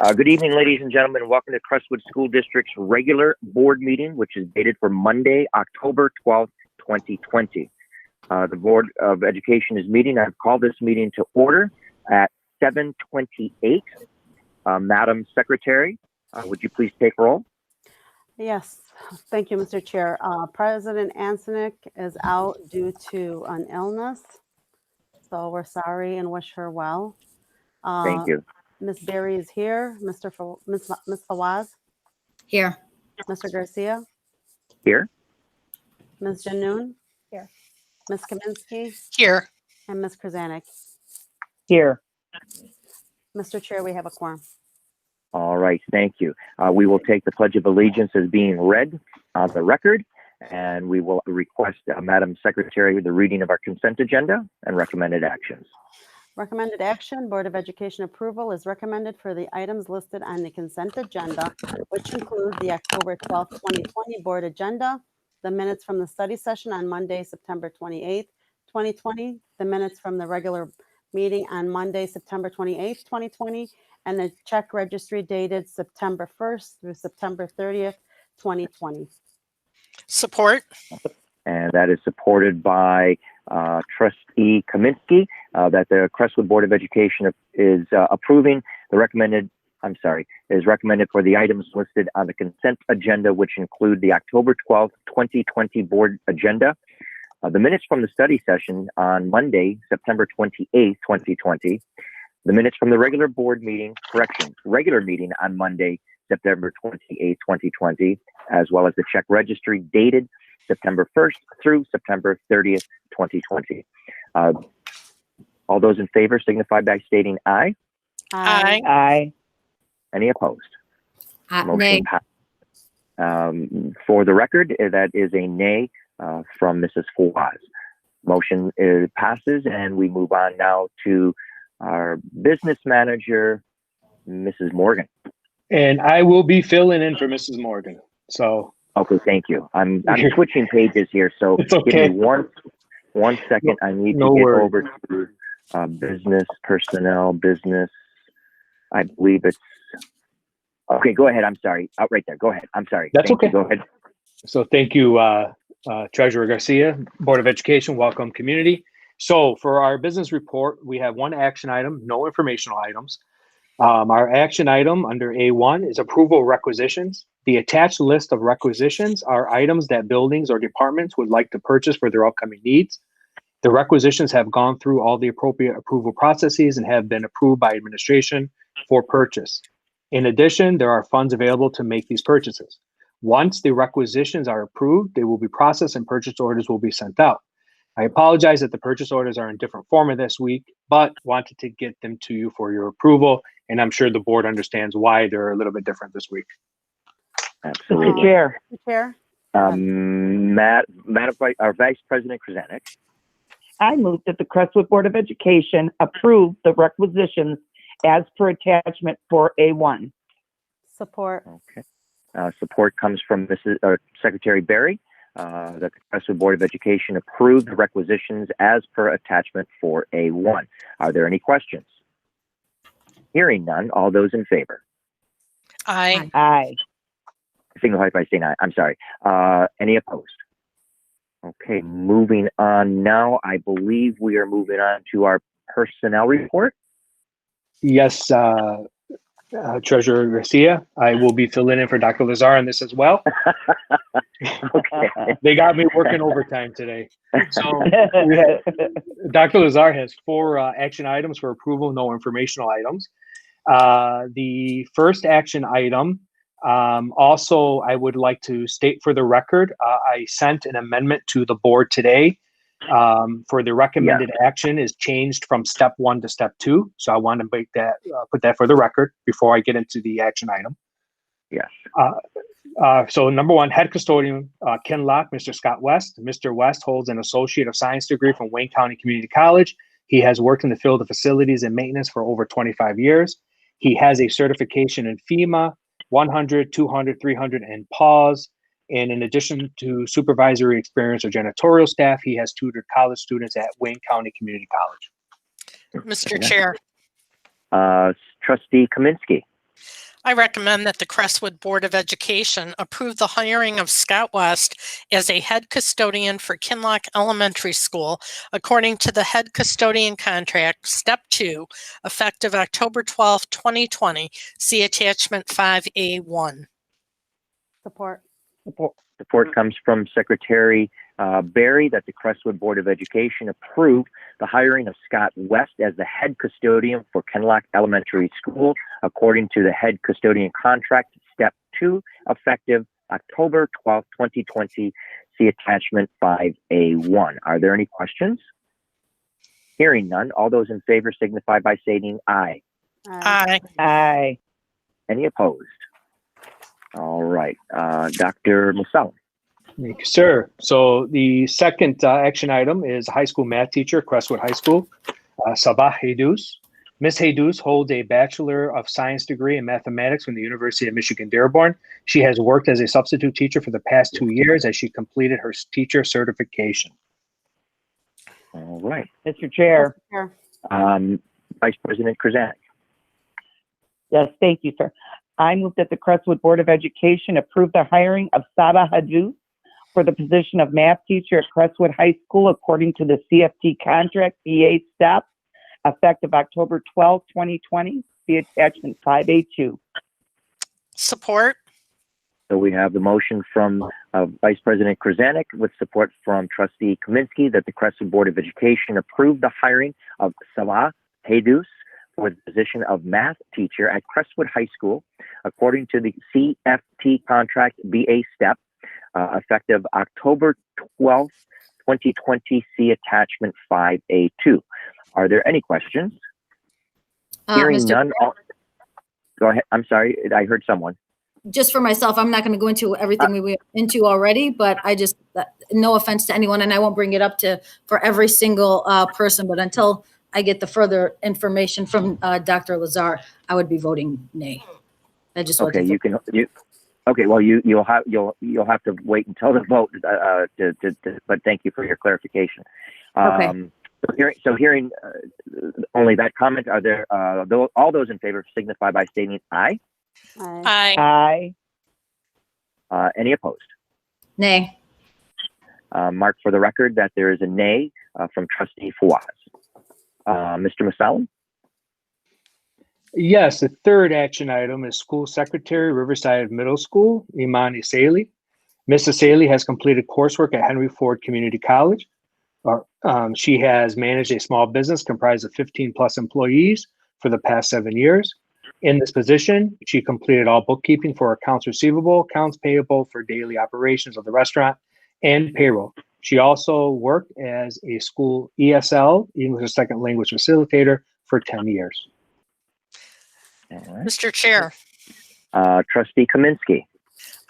Good evening, ladies and gentlemen. Welcome to Crestwood School District's regular board meeting, which is dated for Monday, October 12th, 2020. The Board of Education is meeting. I've called this meeting to order at 7:28. Madam Secretary, would you please take roll? Yes, thank you, Mr. Chair. President Antonik is out due to an illness, so we're sorry and wish her well. Thank you. Ms. Berry is here. Ms. Fawaz? Here. Mr. Garcia? Here. Ms. Janoon? Here. Ms. Kaminsky? Here. And Ms. Krasanik? Here. Mr. Chair, we have a quorum. All right, thank you. We will take the Pledge of Allegiance as being read on the record, and we will request Madam Secretary the reading of our consent agenda and recommended actions. Recommended action, Board of Education approval is recommended for the items listed on the consent agenda, which include the October 12th, 2020 board agenda, the minutes from the study session on Monday, September 28th, 2020, the minutes from the regular meeting on Monday, September 28th, 2020, and the check registry dated September 1st through September 30th, 2020. Support. And that is supported by Trustee Kaminsky, that the Crestwood Board of Education is approving the recommended for the items listed on the consent agenda, which include the October 12th, 2020 board agenda, the minutes from the study session on Monday, September 28th, 2020, the minutes from the regular board meeting, regular meeting on Monday, September 28th, 2020, as well as the check registry dated September 1st through September 30th, 2020. All those in favor signify by stating aye. Aye. Aye. Any opposed? Nay. For the record, that is a nay from Mrs. Fawaz. Motion passes, and we move on now to our business manager, Mrs. Morgan. And I will be filling in for Mrs. Morgan. So okay, thank you. I'm switching pages here, so okay. Give me one second. I need to get over to business personnel, business. I believe it's okay. Go ahead. I'm sorry. Out right there. Go ahead. I'm sorry. That's thank okay. You. Go ahead. So thank you, Treasurer Garcia, Board of Education, welcome community. So for our business report, we have one action item, no informational items. Our action item under A1 is approval requisitions. The attached list of requisitions are items that buildings or departments would like to purchase for their upcoming needs. The requisitions have gone through all the appropriate approval processes and have been approved by administration for purchase. In addition, there are funds available to make these purchases. Once the requisitions are approved, they will be processed and purchase orders will be sent out. I apologize that the purchase orders are in different format this week, but wanted to get them to you for your approval. And I'm sure the board understands why they're a little bit different this week. Absolutely. Chair. Chair? Our Vice President Krasanik. I move that the Crestwood Board of Education approve the requisitions as per attachment for A1. Support. Okay. Support comes from Mrs. Secretary Berry. The Crestwood Board of Education approved the requisitions as per attachment for A1. Are there any questions? Hearing none, all those in favor? Aye. Aye. Signify by saying aye. I'm sorry. Any opposed? Okay, moving on now. I believe we are moving on to our personnel report. Yes, Treasurer Garcia, I will be filling in for Dr. Lazar on this as well. Okay. They got me working overtime today. So Dr. Lazar has 4 action items for approval, no informational items. The first action item, also I would like to state for the record, I sent an amendment to the board today for the recommended action is changed from step 1 to step 2. So I want to make that, put that for the record before I get into the action item. Yes. So number 1, head custodian, Ken Locke, Mr. Scott West. Mr. West holds an Associate of Science degree from Wayne County Community College. He has worked in the field of facilities and maintenance for over 25 years. He has a certification in FEMA, 100, 200, 300, and PAWS. And in addition to supervisory experience or janitorial staff, he has tutored college students at Wayne County Community College. Mr. Chair. Trustee Kaminsky. I recommend that the Crestwood Board of Education approve the hiring of Scott West as a head custodian for Kinloch Elementary School according to the head custodian contract, Step 2, effective October 12, 2020. See attachment 5A1. Support. Support comes from Secretary Barry that the Crestwood Board of Education approve the hiring of Scott West as the head custodian for Kinloch Elementary School according to the head custodian contract, Step 2, effective October 12, 2020. See attachment 5A1. Are there any questions? Hearing none, all those in favor signify by stating aye. Aye. Aye. Any opposed? All right, Dr. Musalam. Thank you, sir. So the second action item is high school math teacher, Crestwood High School, Sabah Jesus. Ms. Jesus holds a Bachelor of Science degree in mathematics from the University of Michigan, Dearborn. She has worked as a substitute teacher for the past 2 years as she completed her teacher certification. All right, Mr. Chair. Chair. Vice President Krasanik. Yes, thank you, sir. I move that the Crestwood Board of Education approve the hiring of Sabah Jesus for the position of math teacher at Crestwood High School according to the CFT contract, BA step, effective October 12, 2020. See attachment 5A2. Support. So we have the motion from Vice President Krasanik with support from Trustee Kaminsky that the Crestwood Board of Education approve the hiring of Sabah Jesus for the position of math teacher at Crestwood High School according to the CFT contract BA step, effective October 12th, 2020. See attachment 5A2. Are there any questions? Hearing Mr. none. Go ahead. I'm sorry. I heard someone. Just for myself, I'm not going to go into everything we went into already, but I just, no offense to anyone, and I won't bring it up for every single person, but until I get the further information from Dr. Lazar, I would be voting nay. I just want Okay, to okay, well, you'll have to wait until the vote. But thank you for your clarification. Okay. So hearing only that comment, are there all those in favor signify by stating aye. Aye. Aye. Any opposed? nay. Mark for the record that there is a nay from Trustee Fawaz. Mr. Musalam? Yes, the third action item is School Secretary, Riverside Middle School, Iman Isaili. Ms. Isaili has completed coursework at Henry Ford Community College. She has managed a small business comprised of 15 plus employees for the past 7 years. In this position, she completed all bookkeeping for accounts receivable, accounts payable for daily operations of the restaurant, and payroll. She also worked as a school ESL, English as a Second Language facilitator, for 10 years. All right. Mr. Chair, Trustee Kaminsky.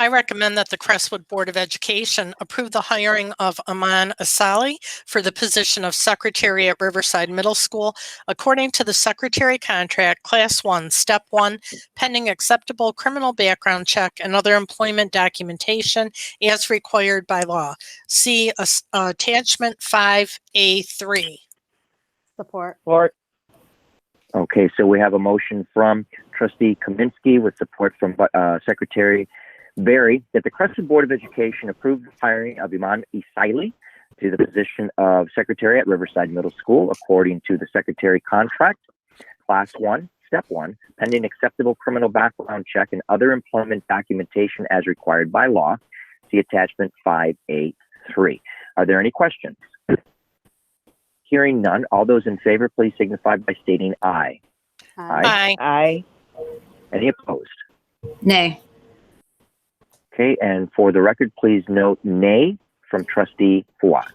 I recommend that the Crestwood Board of Education approve the hiring of Iman Isaili for the position of secretary at Riverside Middle School according to the secretary contract, Class 1, Step 1, pending acceptable criminal background check and other employment documentation as required by law. See attachment 5A3. Support. Support. Okay, so we have a motion from Trustee Kaminsky with support from Secretary Barry that the Crestwood Board of Education approve the hiring of Iman Isaili to the position of secretary at Riverside Middle School according to the secretary contract, Class 1, Step 1, pending acceptable criminal background check and other employment documentation as required by law. See attachment 5A3. Are there any questions? Hearing none, all those in favor, please signify by stating aye. Aye. Aye. Any opposed? Nay. Okay, and for the record, please note nay from Trustee Fawaz.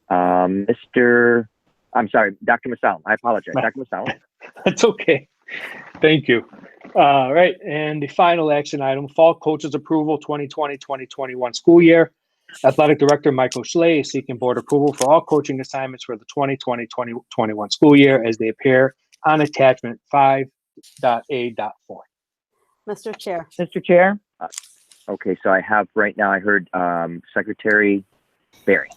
Dr. Musalam. I apologize. Dr. Musalam. That's okay. Thank you. All right, and the final action item, Fall Coaches Approval 2020-2021 school year. Athletic Director Michael Schley is seeking board approval for all coaching assignments for the 2020-2021 school year as they appear on attachment 5.A.4. Mr. Chair. Mr. Chair. Okay, so I have right now, I heard Secretary Barry.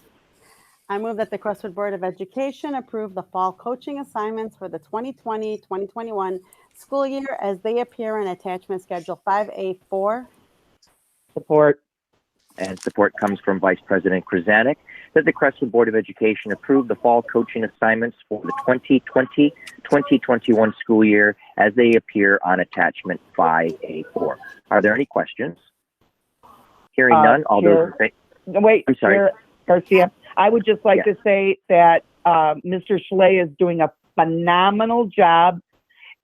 I move that the Crestwood Board of Education approve the fall coaching assignments for the 2020-2021 school year as they appear in attachment schedule 5A4. Support. And support comes from Vice President Krasanik, that the Crestwood Board of Education approve the fall coaching assignments for the 2020-2021 school year as they appear on attachment 5A4. Are there any questions? Hearing none, all those in favor. Wait, I'm sorry. Chair Garcia. I would just like Yes. to say that Mr. Schley is doing a phenomenal job,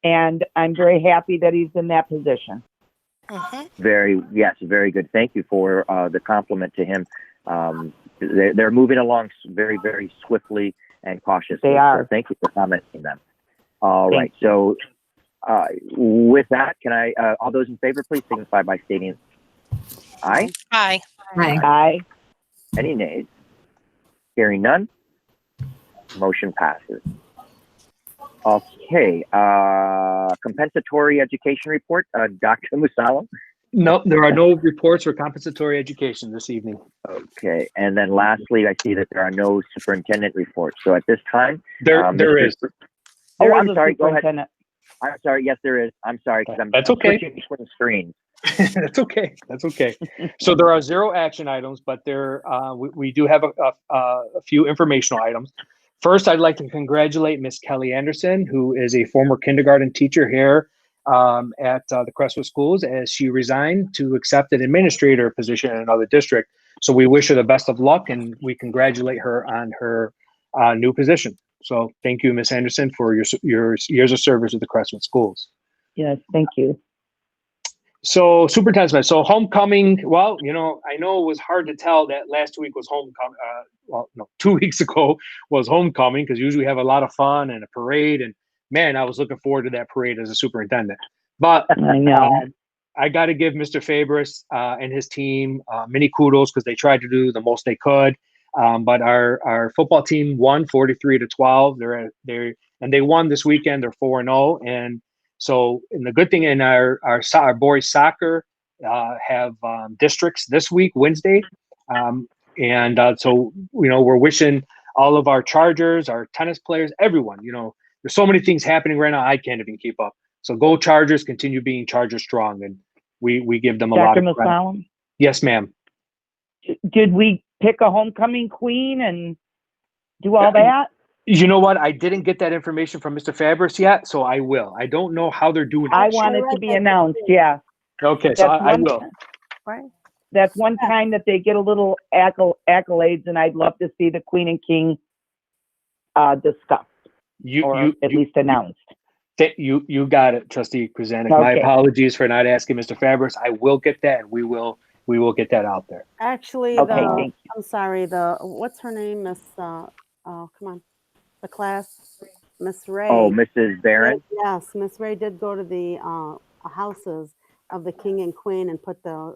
and I'm very happy that he's in that position. Mhm. Very good. Thank you for the compliment to him. They're moving along very, very swiftly and cautiously. They are. So thank you for commenting them. All Thank right. So with that, can I, all those in favor, please signify by stating aye. Aye. Aye. Aye. Any nays? Hearing none, motion passes. Okay, compensatory education report, Dr. Musalo. No, there are no reports for compensatory education this evening. Okay, and then lastly, I see that there are no superintendent reports. So at this time, There Mr. is. There I'm is a sorry. Go ahead. superintendent. I'm sorry. Yes, there is. I'm sorry because That's okay. switching between screens. That's okay. That's okay. So there are 0 action items, but we do have a few informational items. First, I'd like to congratulate Miss Kelly Anderson, who is a former kindergarten teacher here at the Crestwood Schools, as she resigned to accept an administrator position in another district. So we wish her the best of luck, and we congratulate her on her new position. So thank you, Miss Anderson, for your years of service at the Crestwood Schools. Yes, thank you. So superintendent, so homecoming, well, I know it was hard to tell that last week was homecoming. 2 weeks ago was homecoming, because usually we have a lot of fun and a parade, and man, I was looking forward to that parade as a superintendent. But I know. I got to give Mr. Fabris and his team many kudos, because they tried to do the most they could. But our football team won 43-12. They won this weekend. They're 4-0, and so, and the good thing in our boys soccer have districts this week, Wednesday. So, we're wishing all of our Chargers, our tennis players, everyone, there's so many things happening right now, I can't even keep up. So go Chargers, continue being Charger strong. And we give them a lot Dr. of credit. Masalam, Yes, ma'am. did we pick a homecoming queen and do all that? You know what? I didn't get that information from Mr. Fabris yet, so I will. I don't know how they're doing it. I want it to be announced, yeah. Okay, so I will. Right. That's one time that they get a little accolades, and I'd love to see the queen and king discussed, or at least announced. You got it, Trustee Krasanik. My Okay. apologies for not asking Mr. Fabris. I will get that, and we will get that out there. Actually, Okay, thank you. I'm sorry, what's her name, Miss, oh, come on, the class, Miss Ray. Oh, Mrs. Barron. Yes, Miss Ray did go to the houses of the king and queen and put the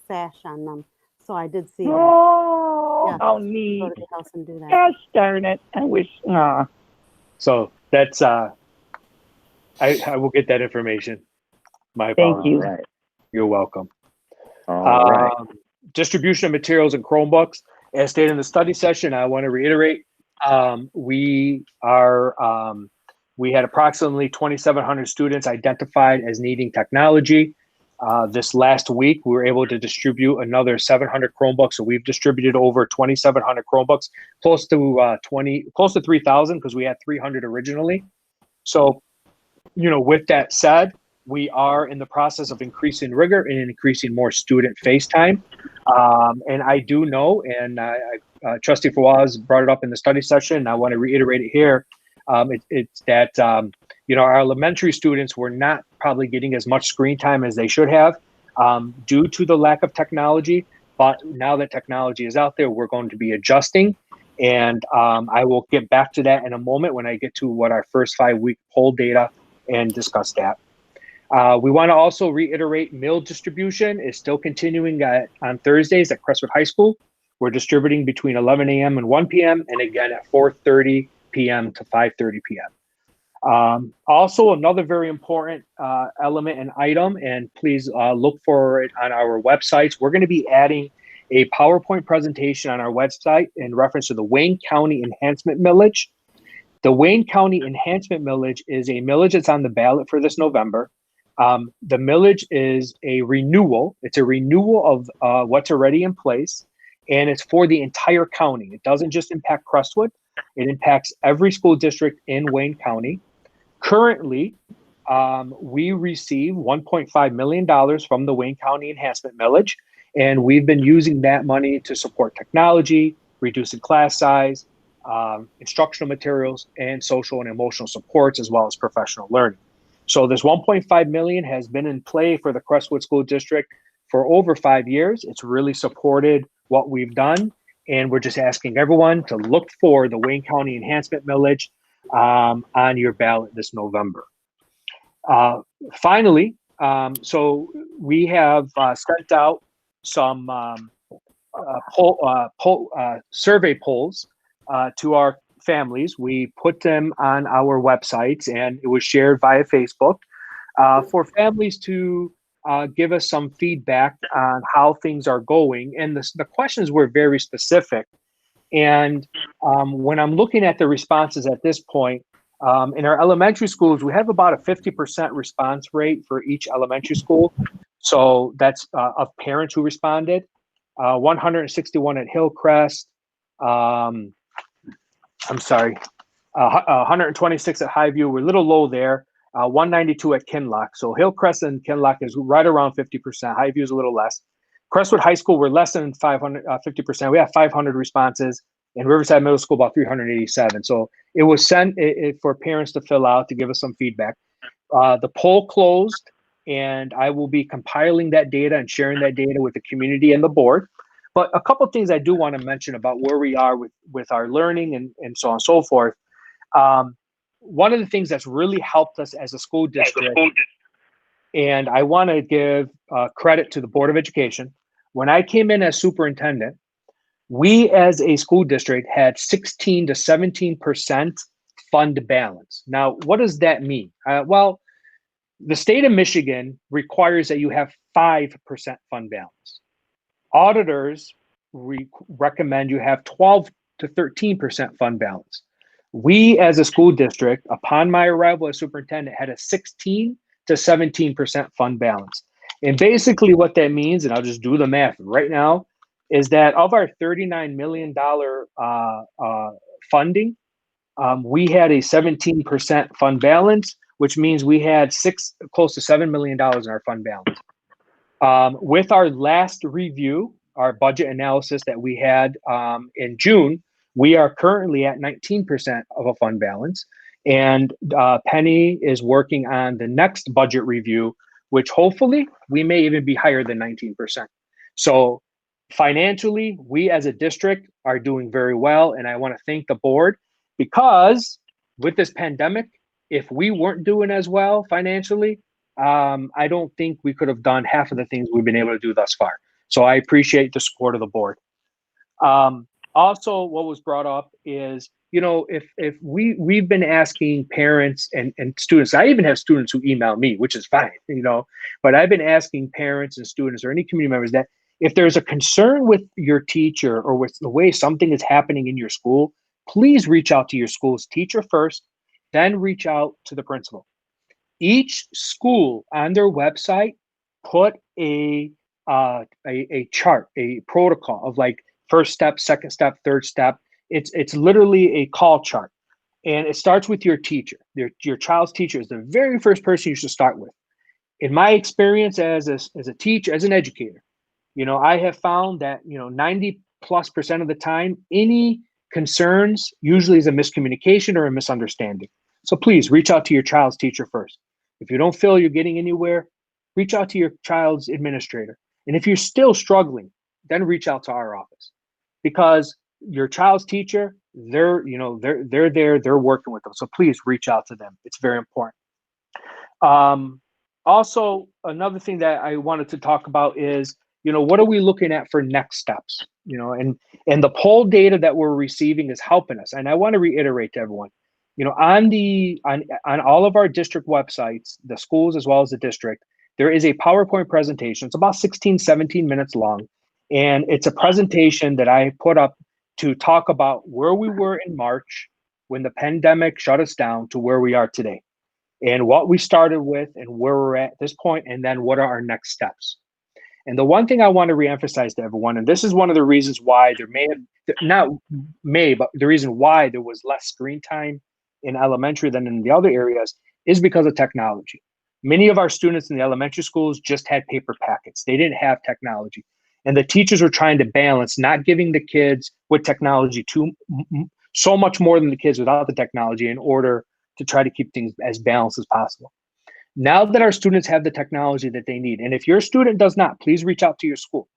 sash on them. So I did see that. Oh, Yeah. how Go neat. to the house and do that. Gosh darn it. I wish, So that's I will get that information. My Thank apologies. you. Right. You're welcome. All right. Distribution of materials and Chromebooks. As stated in the study session, I want to reiterate, we had approximately 2,700 students identified as needing technology. This last week, we were able to distribute another 700 Chromebooks. So we've distributed over 2,700 Chromebooks, close to 3,000, because we had 300 originally. So, with that said, we are in the process of increasing rigor and increasing more student face time. And I do know, and Trustee Fawaz brought it up in the study session, and I want to reiterate it here. It's that, our elementary students were not probably getting as much screen time as they should have due to the lack of technology. But now that technology is out there, we're going to be adjusting. And I will get back to that in a moment when I get to what our first 5-week poll data and discuss that. We want to also reiterate meal distribution is still continuing on Thursdays at Crestwood High School. We're distributing between 11 a.m. and 1 p.m. and again at 4:30 p.m. to 5:30 p.m. Also, another very important element and item, and please look for it on our websites. We're going to be adding a PowerPoint presentation on our website in reference to the Wayne County Enhancement Millage. The Wayne County Enhancement Millage is a millage that's on the ballot for this November. The millage is a renewal. It's a renewal of what's already in place, and it's for the entire county. It doesn't just impact Crestwood. It impacts every school district in Wayne County. Currently, we receive $1.5 million from the Wayne County Enhancement Millage, and we've been using that money to support technology, reducing class size, instructional materials, and social and emotional supports, as well as professional learning. So this 1.5 million has been in play for the Crestwood School District for over 5 years. It's really supported what we've done, and we're just asking everyone to look for the Wayne County Enhancement Millage on your ballot this November. Finally, so we have sent out some survey polls to our families. We put them on our websites, and it was shared via Facebook for families to give us some feedback on how things are going. And the questions were very specific. And when I'm looking at the responses at this point, in our elementary schools, we have about a 50% response rate for each elementary school. So that's of parents who responded. 161 at Hillcrest. 126 at Highview. We're a little low there. 192 at Kinlock. So Hillcrest and Kinlock is right around 50%. Highview is a little less. Crestwood High School, we're less than 50%. We have 500 responses. And Riverside Middle School, about 387. So it was sent for parents to fill out to give us some feedback. The poll closed, and I will be compiling that data and sharing that data with the community and the board. But a couple of things I do want to mention about where we are with our learning and so on and so forth. One of the things that's really helped us as a school district, and I want to give credit to the Board of Education. When I came in as superintendent, we as a school district had 16 to 17% fund balance. Now, what does that mean? Well, the state of Michigan requires that you have 5% fund balance. Auditors recommend you have 12 to 13% fund balance. We as a school district, upon my arrival as superintendent, had a 16 to 17% fund balance. And basically what that means, and I'll just do the math right now, is that of our $39 million funding, we had a 17% fund balance, which means we had close to $7 million in our fund balance. With our last review, our budget analysis that we had in June, we are currently at 19% of a fund balance. And Penny is working on the next budget review, which hopefully we may even be higher than 19%. So financially, we as a district are doing very well. And I want to thank the board, because with this pandemic, if we weren't doing as well financially, I don't think we could have done half of the things we've been able to do thus far. So I appreciate the support of the board. Also, what was brought up is, if we've been asking parents and students, I even have students who email me, which is fine, but I've been asking parents and students or any community members that if there's a concern with your teacher or with the way something is happening in your school, please reach out to your school's teacher first, then reach out to the principal. Each school on their website put a chart, a protocol of like first step, second step, third step. It's literally a call chart, and it starts with your teacher. Your child's teacher is the very first person you should start with. In my experience as a teacher, as an educator, I have found that 90+% of the time, any concerns usually is a miscommunication or a misunderstanding. So please reach out to your child's teacher first. If you don't feel you're getting anywhere, reach out to your child's administrator. And if you're still struggling, then reach out to our office, because your child's teacher, they're there, they're working with them. So please reach out to them. It's very important. Also, another thing that I wanted to talk about is, what are we looking at for next steps? And the poll data that we're receiving is helping us. And I want to reiterate to everyone, on all of our district websites, the schools as well as the district, there is a PowerPoint presentation. It's about 16, 17 minutes long. And it's a presentation that I put up to talk about where we were in March when the pandemic shut us down to where we are today, and what we started with and where we're at this point, and then what are our next steps. And the one thing I want to reemphasize to everyone, and this is one of the reasons why there but the reason why there was less screen time in elementary than in the other areas is because of technology. Many of our students in the elementary schools just had paper packets. They didn't have technology. And the teachers were trying to balance not giving the kids with technology so much more than the kids without the technology in order to try to keep things as balanced as possible. Now that our students have the technology that they need, and if your student does not, please reach out to your school.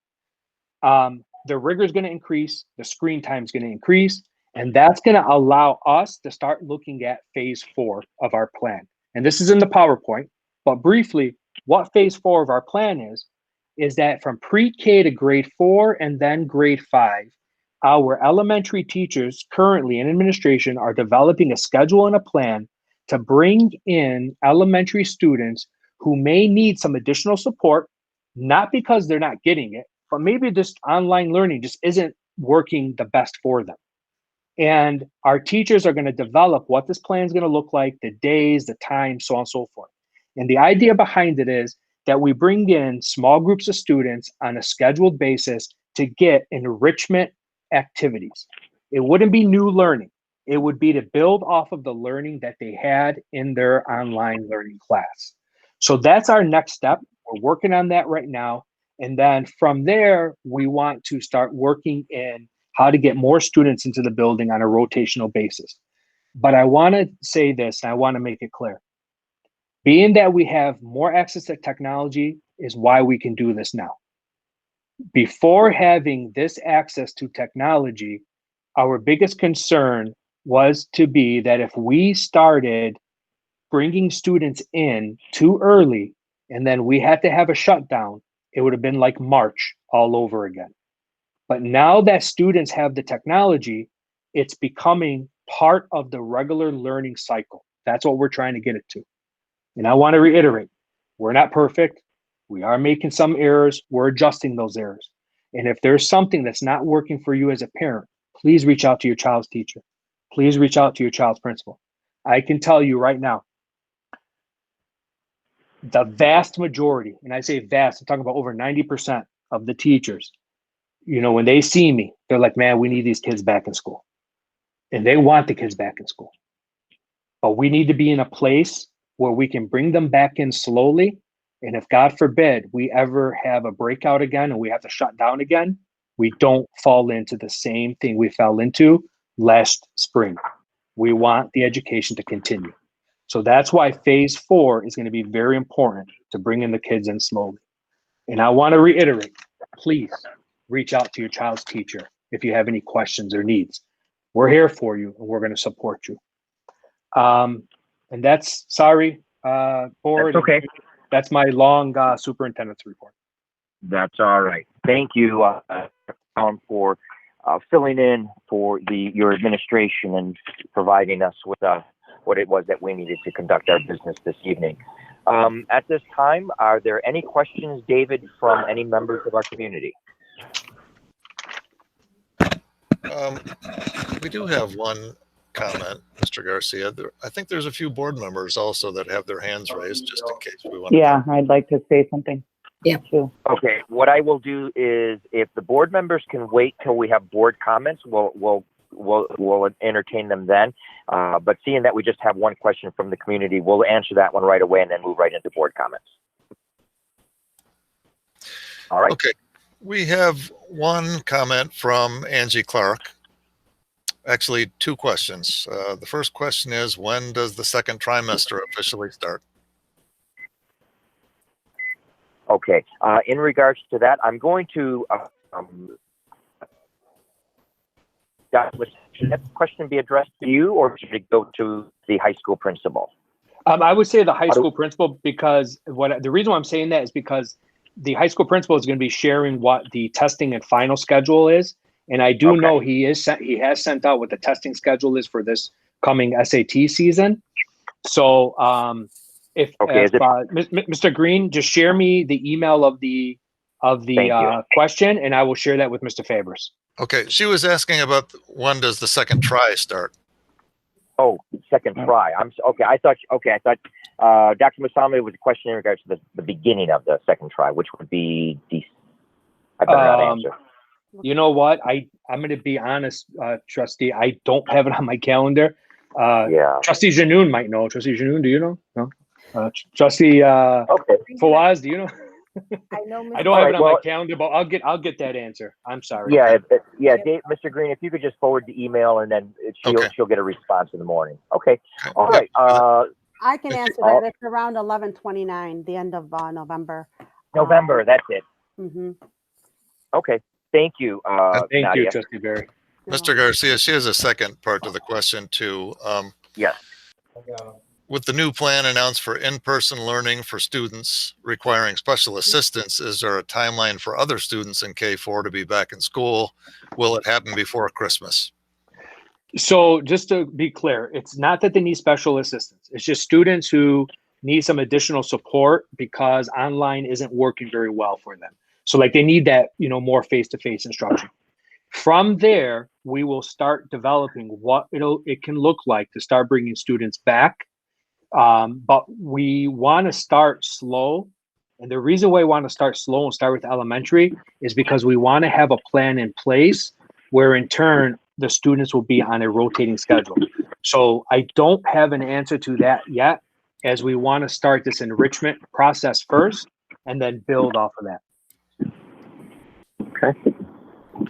The rigor is going to increase, the screen time is going to increase, and that's going to allow us to start looking at phase 4 of our plan. And this is in the PowerPoint, but briefly, what phase 4 of our plan is that from pre-K to grade 4 and then grade 5, our elementary teachers currently in administration are developing a schedule and a plan to bring in elementary students who may need some additional support, not because they're not getting it, but maybe this online learning just isn't working the best for them. And our teachers are going to develop what this plan is going to look like, the days, the time, so on and so forth. And the idea behind it is that we bring in small groups of students on a scheduled basis to get enrichment activities. It wouldn't be new learning. It would be to build off of the learning that they had in their online learning class. So that's our next step. We're working on that right now. And then from there, we want to start working in how to get more students into the building on a rotational basis. But I want to say this, and I want to make it clear. Being that we have more access to technology is why we can do this now. Before having this access to technology, our biggest concern was to be that if we started bringing students in too early and then we had to have a shutdown, it would have been like March all over again. But now that students have the technology, it's becoming part of the regular learning cycle. That's what we're trying to get it to. And I want to reiterate, we're not perfect. We are making some errors. We're adjusting those errors. And if there's something that's not working for you as a parent, please reach out to your child's teacher. Please reach out to your child's principal. I can tell you right now, the vast majority, and I say vast, I'm talking about over 90% of the teachers, when they see me, they're like, man, we need these kids back in school. And they want the kids back in school. But we need to be in a place where we can bring them back in slowly. And if God forbid we ever have a breakout again and we have to shut down again, we don't fall into the same thing we fell into last spring. We want the education to continue. So that's why phase 4 is going to be very important to bring in the kids in slowly. And I want to reiterate, please reach out to your child's teacher if you have any questions or needs. We're here for you and we're going to support you. And that's, sorry, board. That's okay. That's my long superintendent's report. That's all right. Thank you, Alan, for filling in for your administration and providing us with what it was that we needed to conduct our business this evening. At this time, are there any questions, David, from any members of our community? We do have one comment, Mr. Garcia. I think there's a few board members also that have their hands raised, just in case we want to. Yeah, I'd like to say something. Yeah. Too. Okay, what I will do is if the board members can wait till we have board comments, we'll entertain them then. But seeing that we just have one question from the community, we'll answer that one right away and then move right into board comments. All right. Okay. We have one comment from Angie Clark. Actually, two questions. The first question is, when does the second trimester officially start? Okay. In regards to that, I'm going to should that question be addressed to you or should it go to the high school principal? I would say the high school principal, because the reason why I'm saying that is because the high school principal is going to be sharing what the testing and final schedule is. And I do know he has sent out what the testing schedule is for this coming SAT season. So Mr. Green, just share me the email of the of the Thank you. question, and I will share that with Mr. Fabers. Okay, she was asking about when does the second try start? Oh, second try. Okay. I thought Dr. Musami was a question in regards to the beginning of the second try, which would be I better not answer. You know what? I'm going to be honest, Trustee. I don't have it on my calendar. Yeah. Trustee Janoon might know. Trustee Janoon, do you know? No. Trustee Okay. Fawaz, do you know? I know. I don't have it on my well- calendar, but I'll get that answer. I'm sorry. Yeah. Dave, Mr. Green, if you could just forward the email and then she'll get a response in the morning. Okay. All right. I can answer that. It's around 11/29, the end of November. November. That's it. Mm-hmm. Okay. Thank you. Thank Nadia. you, Trustee Barry. Mr. Garcia, she has a second part to the question too. Yes. With the new plan announced for in-person learning for students requiring special assistance, is there a timeline for other students in K-4 to be back in school? Will it happen before Christmas? So just to be clear, it's not that they need special assistance. It's just students who need some additional support because online isn't working very well for them. So like they need that, more face-to-face instruction. From there, we will start developing what it can look like to start bringing students back. But we want to start slow. And the reason why we want to start slow and start with elementary is because we want to have a plan in place where in turn, the students will be on a rotating schedule. So I don't have an answer to that yet, as we want to start this enrichment process first and then build off of that. Okay.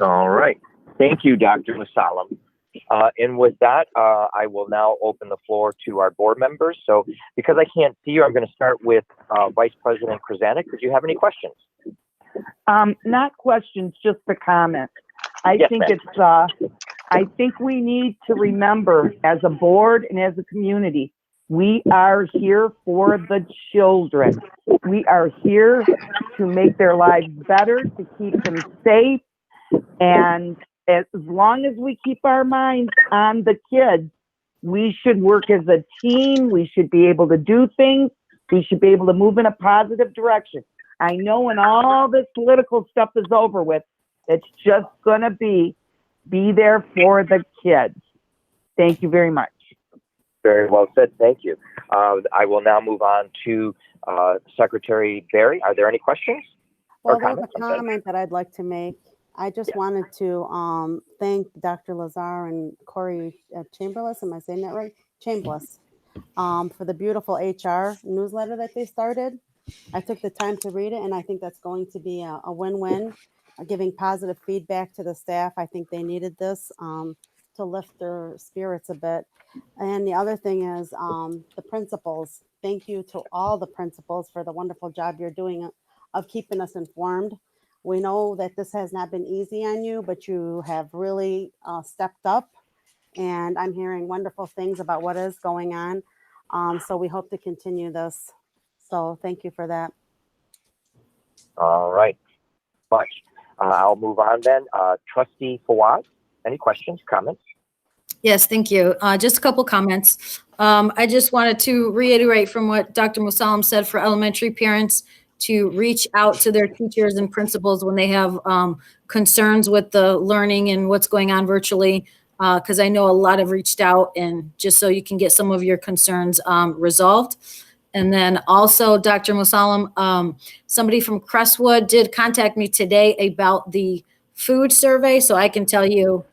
All right. Thank you, Dr. Musalam. And with that, I will now open the floor to our board members. So because I can't see you, I'm going to start with Vice President Krasanik. Did you have any questions? Not questions, just a comment. I think we need to remember as a board and as a community, we are here for the children. We are here to make their lives better, to keep them safe. And as long as we keep our minds on the kids, we should work as a team. We should be able to do things. We should be able to move in a positive direction. I know when all this political stuff is over with, it's just going to be there for the kids. Thank you very much. Very well said. Thank you. I will now move on to Secretary Barry. Are there any questions? Well, there's a comment that I'd like to make. I just wanted to thank Dr. Lazar and Corey Chamberlain, am I saying that right? Chamberlain, for the beautiful HR newsletter that they started. I took the time to read it, and I think that's going to be a win-win, giving positive feedback to the staff. I think they needed this to lift their spirits a bit. And the other thing is the principals. Thank you to all the principals for the wonderful job you're doing of keeping us informed. We know that this has not been easy on you, but you have really stepped up, and I'm hearing wonderful things about what is going on. So we hope to continue this. So thank you for that. All right. Much. I'll move on then. Trustee Fawaz, any questions, comments? Yes, thank you. Just a couple comments. I just wanted to reiterate from what Dr. Musalam said for elementary parents to reach out to their teachers and principals when they have concerns with the learning and what's going on virtually, because I know a lot have reached out, and just so you can get some of your concerns resolved. And then also, Dr. Musalam, somebody from Crestwood did contact me today about the food survey, so I can tell you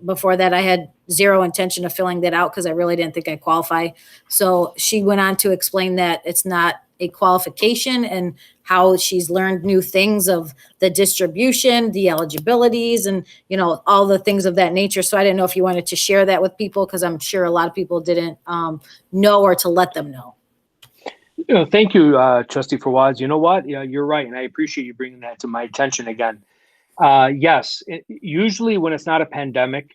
before that I had zero intention of filling that out because I really didn't think I qualify. So she went on to explain that it's not a qualification and how she's learned new things of the distribution, the eligibilities, and, all the things of that nature. So I didn't know if you wanted to share that with people, because I'm sure a lot of people didn't know, or to let them know. Thank you, Trustee Fawaz. You know what? Yeah, you're right. And I appreciate you bringing that to my attention again. Yes, usually when it's not a pandemic,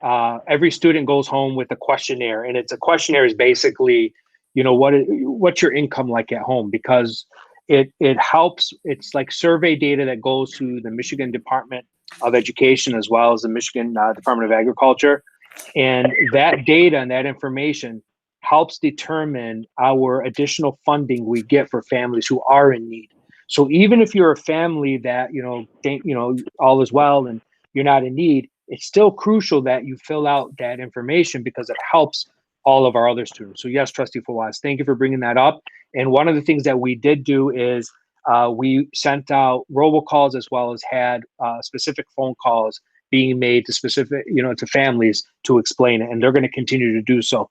every student goes home with a questionnaire, and it's a questionnaire is basically, what's your income like at home? Because it helps. It's like survey data that goes to the Michigan Department of Education as well as the Michigan Department of Agriculture. And that data and that information helps determine our additional funding we get for families who are in need. So even if you're a family that, all is well and you're not in need, it's still crucial that you fill out that information because it helps all of our other students. So yes, Trustee Fawaz, thank you for bringing that up. And one of the things that we did do is we sent out robocalls as well as had specific phone calls being made to specific, to families to explain it. And they're going to continue to do so.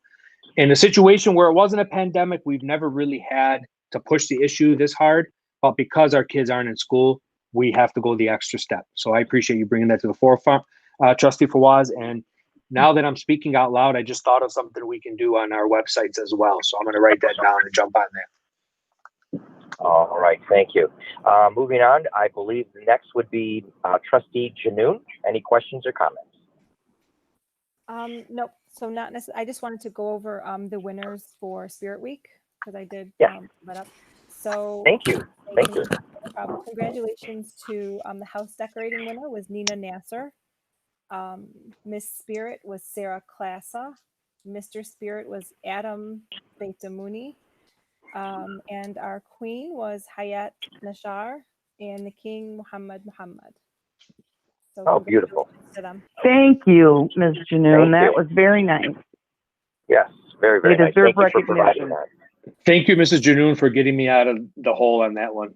In a situation where it wasn't a pandemic, we've never really had to push the issue this hard. But because our kids aren't in school, we have to go the extra step. So I appreciate you bringing that to the forefront, Trustee Fawaz. And now that I'm speaking out loud, I just thought of something we can do on our websites as well. So I'm going to write that down and jump on that. All right, thank you. Moving on, I believe the next would be Trustee Janoon. Any questions or comments? Nope. So not necessarily. I just wanted to go over the winners for Spirit Week because I did put that up. So Thank you. Thank you. No problem. Congratulations to the house decorating winner was Nina Nasser. Miss Spirit was Sarah Klassa. Mr. Spirit was Adam Beitamuni. And our queen was Hayat Nashar and the king Muhammad Muhammad. So Oh, beautiful. to them. Thank you, Ms. Janoon. Thank That you. was very nice. Yes, very, very They nice. deserve Thank you for providing recognition. that. Thank you, Mrs. Janoon, for getting me out of the hole on that one.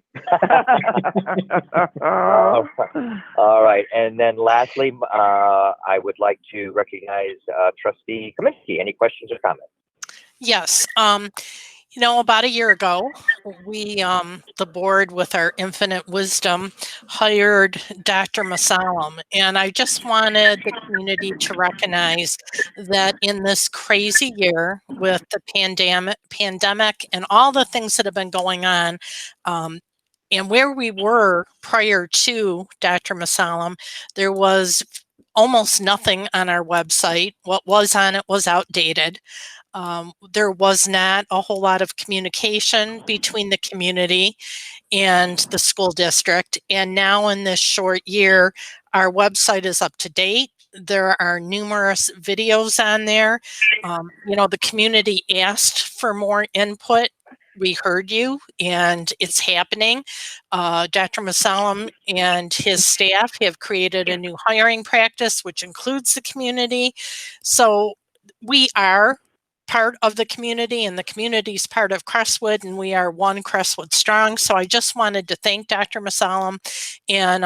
All right. And then lastly, I would like to recognize Trustee Kaminsky. Any questions or comments? Yes. About a year ago, we, the board with our infinite wisdom, hired Dr. Masalam. And I just wanted the community to recognize that in this crazy year with the pandemic and all the things that have been going on, and where we were prior to Dr. Masalam, there was almost nothing on our website. What was on it was outdated. There was not a whole lot of communication between the community and the school district. And now in this short year, our website is up to date. There are numerous videos on there. The community asked for more input. We heard you, and it's happening. Dr. Masalam and his staff have created a new hiring practice, which includes the community. So we are part of the community, and the community is part of Crestwood, and we are one Crestwood strong. So I just wanted to thank Dr. Masalam and,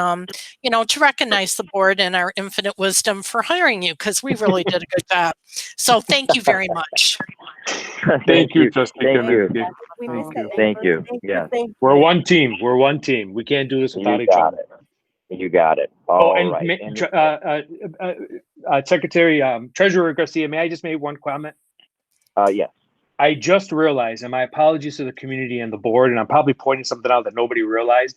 to recognize the board and our infinite wisdom for hiring you, because we really did a good job. So thank you very much. Thank you, Trustee Thank you. Kaminsky. We missed it. Thank you. Yeah, We're one team. We're one team. We can't do this without you each got other. it. You got it. Oh, All and right. Secretary, Treasurer Garcia, may I just make one comment? Yes. I just realized, and my apologies to the community and the board, and I'm probably pointing something out that nobody realized,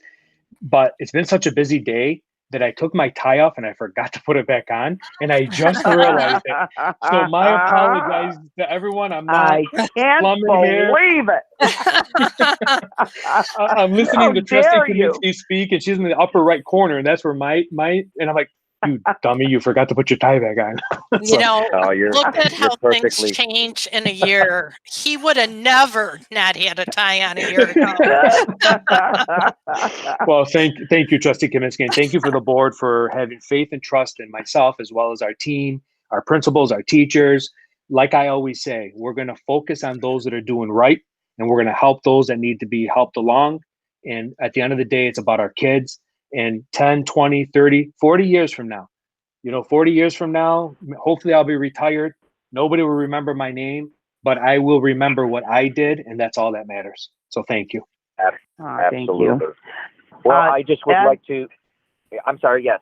but it's been such a busy day that I took my tie off and I forgot to put it back on, and I just realized it. So my apologies to everyone. I'm not I can't slumming here. believe it. I'm listening How to Trustee dare you. Kaminsky speak, and she's in the upper right corner, and that's where and I'm like, you dummy, you forgot to put your tie back on. Look at how things perfectly change in a year. He would have never not had a tie on a year ago. Well, thank you, Trustee Kaminsky, and thank you for the board for having faith and trust in myself, as well as our team, our principals, our teachers. Like I always say, we're going to focus on those that are doing right, and we're going to help those that need to be helped along. And at the end of the day, it's about our kids. And 10, 20, 30, 40 years from now, 40 years from now, hopefully I'll be retired. Nobody will remember my name, but I will remember what I did, and that's all that matters. So thank you. Thank you. Well, I just would like to, I'm sorry, yes.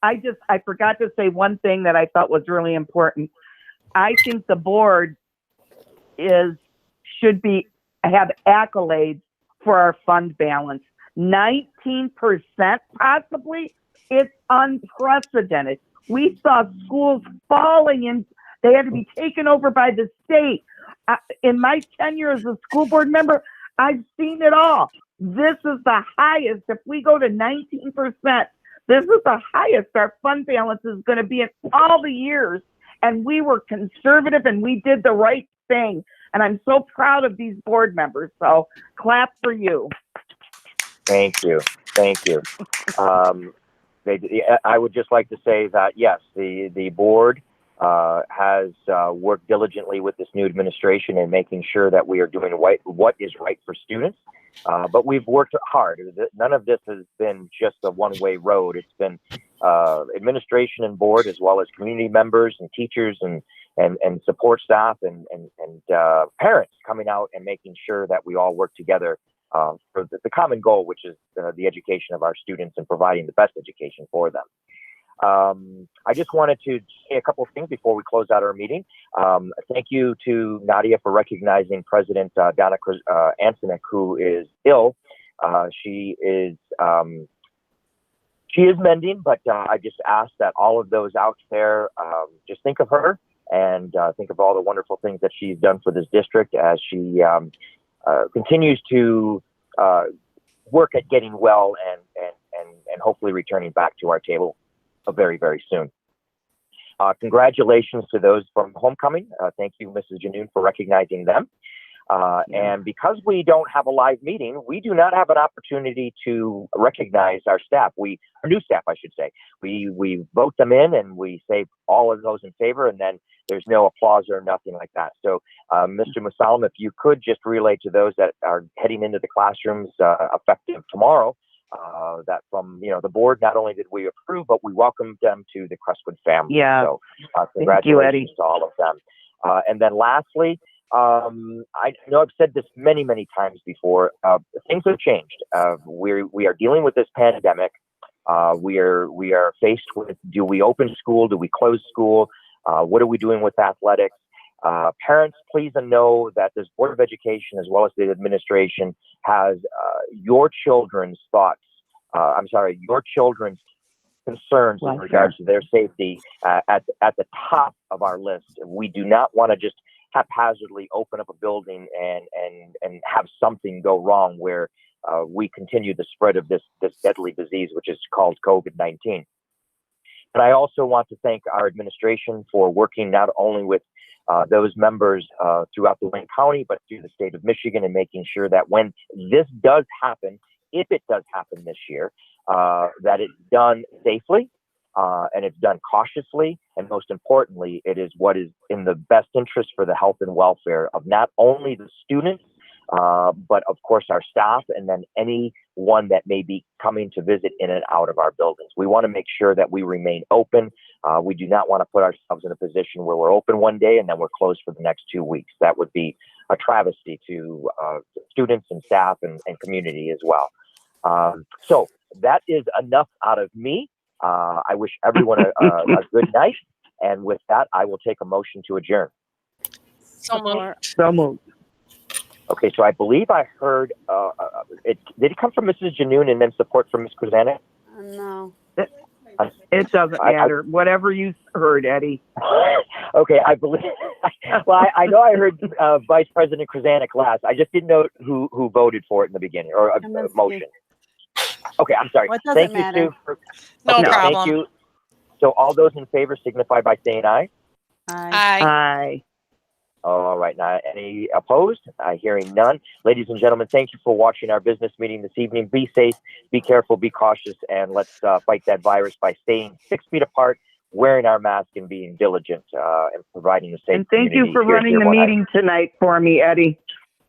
I forgot to say one thing that I thought was really important. I think the board should have accolades for our fund balance. 19% possibly. It's unprecedented. We saw schools falling in. They had to be taken over by the state. In my tenure as a school board member, I've seen it all. This is the highest. If we go to 19%, this is the highest our fund balance is going to be in all the years. And we were conservative and we did the right thing. And I'm so proud of these board members. So clap for you. Thank you. Thank you. I would just like to say that, yes, the board has worked diligently with this new administration in making sure that we are doing what is right for students. But we've worked hard. None of this has been just a one-way road. It's been administration and board, as well as community members and teachers and support staff and parents coming out and making sure that we all work together for the common goal, which is the education of our students and providing the best education for them. I just wanted to say a couple of things before we close out our meeting. Thank you to Nadia for recognizing President Donna Antonek, who is ill. She is mending, but I just ask that all of those out there just think of her and think of all the wonderful things that she's done for this district as she continues to work at getting well and hopefully returning back to our table very, very soon. Congratulations to those from homecoming. Thank you, Mrs. Janoon, for recognizing them. And because we don't have a live meeting, we do not have an opportunity to recognize our staff. Our new staff, I should say. We vote them in and we say all of those in favor, and then there's no applause or nothing like that. So, Mr. Musalam, if you could just relay to those that are heading into the classrooms effective tomorrow, that from the board, not only did we approve, but we welcomed them to the Crestwood family. Yeah. So Thank you, Eddie. congratulations to all of them. And then lastly, I know I've said this many, many times before. Things have changed. We are dealing with this pandemic. We are faced with: do we open school? Do we close school? What are we doing with athletics? Parents, please know that this Board of Education, as well as the administration, has your children's thoughts. Your children's concerns in regards to their safety at the top of our list. We do not want to just haphazardly open up a building and have something go wrong where we continue the spread of this deadly disease, which is called COVID-19. And I also want to thank our administration for working not only with those members throughout the Wayne County, but through the state of Michigan, and making sure that when this does happen, if it does happen this year, that it's done safely and it's done cautiously. And most importantly, it is what is in the best interest for the health and welfare of not only the students, but of course our staff, and then anyone that may be coming to visit in and out of our buildings. We want to make sure that we remain open. We do not want to put ourselves in a position where we're open one day and then we're closed for the next 2 weeks. That would be a travesty to students and staff and community as well. So that is enough out of me. I wish everyone a good night. And with that, I will take a motion to adjourn. So moved. So moved. Okay, so I believe I heard, did it come from Mrs. Janoon and then support from Ms. Krasanik? No. It doesn't matter. Whatever you heard, Eddie. Okay, I believe, well, I know I heard Vice President Krasanik last. I just didn't know who voted for it in the beginning, or a motion. Okay, I'm sorry. Well, it doesn't Thank matter. you, Sue. No Okay, problem. Thank you. So all those in favor signify by saying aye. Aye. Aye. Aye. All right, now any opposed? Hearing none. Ladies and gentlemen, thank you for watching our business meeting this evening. Be safe, be careful, be cautious, and let's fight that virus by staying 6 feet apart, wearing our mask, and being diligent and providing a safe And thank you community for here at running the Dearborn meeting tonight for me, Eddie.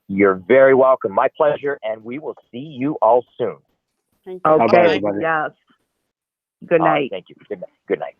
You're very welcome. My pleasure, and we will see you all soon. Thank you. Okay. Bye-bye, everybody. Yes. Good All right, night. thank you. Good night. Good night.